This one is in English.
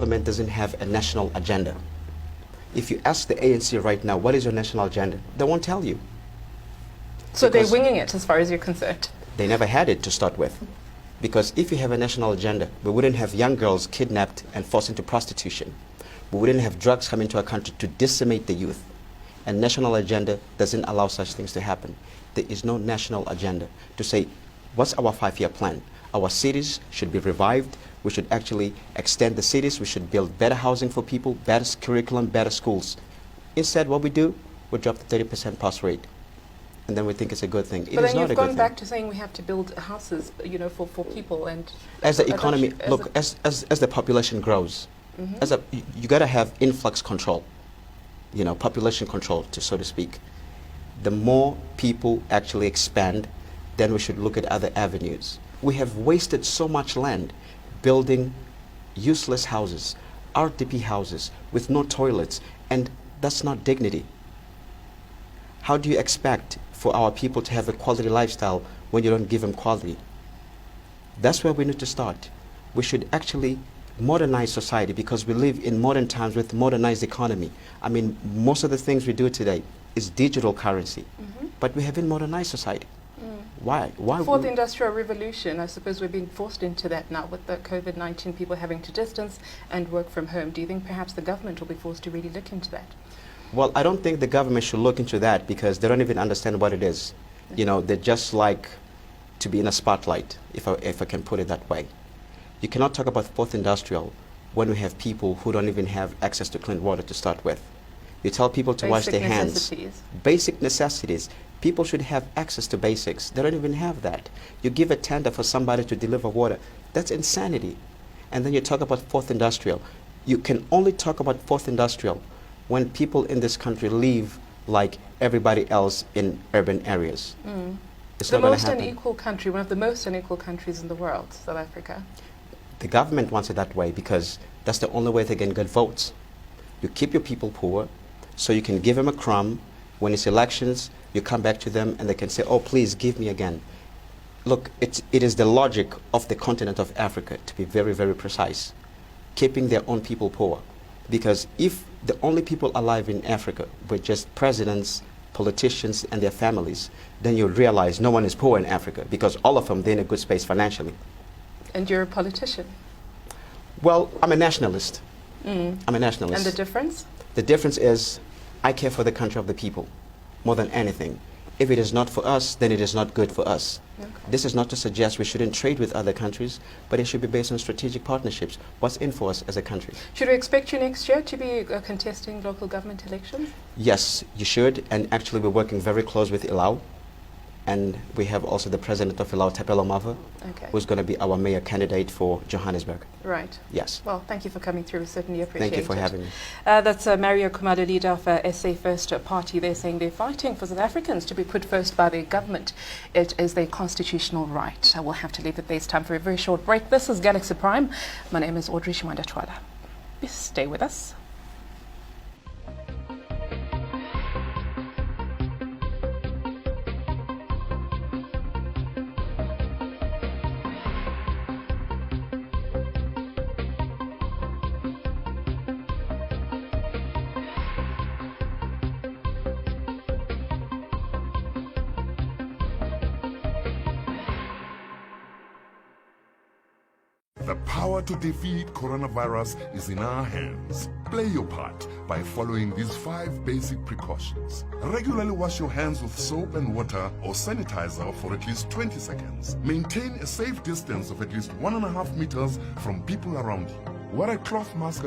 government doesn't have a national agenda. If you ask the ANC right now, what is your national agenda? They won't tell you. So they're winging it as far as you're concerned? They never had it to start with. Because if you have a national agenda, we wouldn't have young girls kidnapped and forced into prostitution. We wouldn't have drugs come into our country to decimate the youth. A national agenda doesn't allow such things to happen. There is no national agenda to say, what's our 5-year plan? Our cities should be revived. We should actually extend the cities. We should build better housing for people, better curriculum, better schools. Instead, what we do, we drop the 30% pass rate. And then we think it's a good thing. But then you've gone back to saying we have to build houses, you know, for people and... As the economy, look, as the population grows, you got to have influx control, you know, population control, so to speak. The more people actually expand, then we should look at other avenues. We have wasted so much land building useless houses, RDP houses with no toilets, and that's not dignity. How do you expect for our people to have a quality lifestyle when you don't give them quality? That's where we need to start. We should actually modernize society because we live in modern times with modernized economy. I mean, most of the things we do today is digital currency, but we haven't modernized society. Why? Fourth Industrial Revolution, I suppose we're being forced into that now with the COVID-19, people having to distance and work from home. Do you think perhaps the government will be forced to really look into that? Well, I don't think the government should look into that because they don't even understand what it is. You know, they just like to be in a spotlight, if I can put it that way. You cannot talk about fourth industrial when we have people who don't even have access to clean water to start with. You tell people to wash their hands. Basic necessities. People should have access to basics. They don't even have that. You give a tender for somebody to deliver water. That's insanity. And then you talk about fourth industrial. You can only talk about fourth industrial when people in this country live like everybody else in urban areas. It's the most unequal country, one of the most unequal countries in the world, South Africa. The government wants it that way because that's the only way they can get votes. You keep your people poor so you can give them a crumb. When it's elections, you come back to them and they can say, oh, please give me again. Look, it is the logic of the continent of Africa, to be very, very precise, keeping their own people poor. Because if the only people alive in Africa were just presidents, politicians, and their families, then you realize no one is poor in Africa because all of them, they're in a good space financially. And you're a politician? Well, I'm a nationalist. I'm a nationalist. And the difference? The difference is I care for the country of the people more than anything. If it is not for us, then it is not good for us. Okay. This is not to suggest we shouldn't trade with other countries, but it should be based on strategic partnerships. What's in for us as a country? Should we expect you next year to be contesting local government elections? Yes, you should. And actually, we're working very close with Ilau. And we have also the president of Ilau, Tapelo Mava, who's going to be our mayor candidate for Johannesburg. Right. Yes. Well, thank you for coming through. We certainly appreciate it. Thank you for having me. That's Mario Khumalo, leader of SA First Party. They're saying they're fighting for South Africans to be put first by their government. It is their constitutional right. We'll have to leave it there. It's time for a very short break. This is Galaxy Prime. My name is Audrey Shimanda-Twala. Stay with us. The power to defeat coronavirus is in our hands. Play your part by following these 5 basic precautions. Regularly wash your hands with soap and water or sanitizer for at least 20 seconds. Maintain a safe distance of at least 1.5 meters from people around you. Wear a cloth mask